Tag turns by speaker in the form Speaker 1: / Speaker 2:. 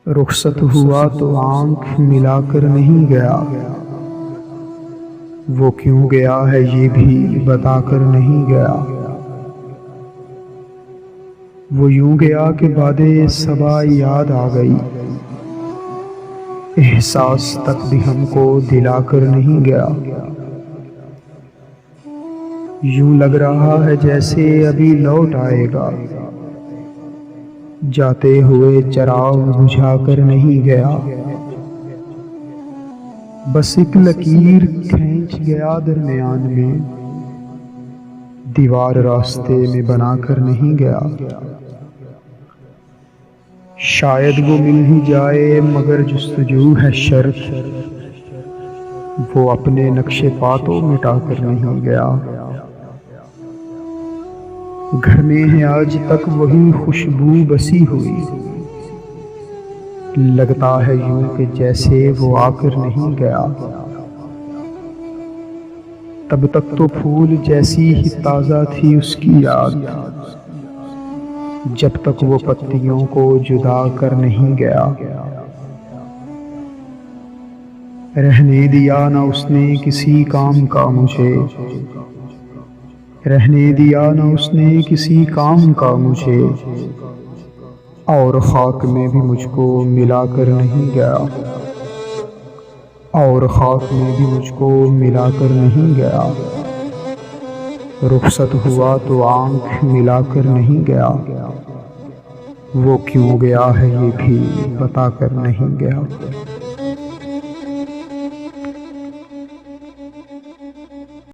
Speaker 1: رخصت ہوا تو آنکھ ملا کر نہیں گیا، وہ کیوں گیا ہے یہ بھی بتا کر نہیں گیا۔ وہ یوں گیا کہ بادِ صبا یاد آ گئی، احساس تک بھی ہم کو دلا کر نہیں گیا۔ یوں لگ رہا ہے جیسے ابھی لوٹ آئے گا، جاتے ہوئے چراغ بجھا کر نہیں گیا۔ بس ایک لکیر کھینچ گیا درمیان میں، دیوار راستے میں بنا کر نہیں گیا۔ شاید وہ مل ہی جائے مگر جستجو ہے شرط، وہ اپنے نقش پا تو مٹا کر نہیں گیا۔ گھر میں ہے آج تک وہی خوشبو بسی ہوئی، لگتا ہے یوں کہ جیسے وہ آ کر نہیں گیا۔ تب تک تو پھول جیسی ہی تازہ تھی اس کی یاد، جب تک وہ پتیوں کو جدا کر نہیں گیا۔ رہنے دیا نہ اس نے کسی کام کا مجھے، رہنے دیا نہ اس نے کسی کام کا مجھے، اور خاک میں بھی مجھ کو ملا کر نہیں گیا، اور خاک میں بھی مجھ کو ملا کر نہیں گیا۔ رخصت ہوا تو آنکھ ملا کر نہیں گیا، وہ کیوں گیا ہے یہ بھی بتا کر نہیں گیا۔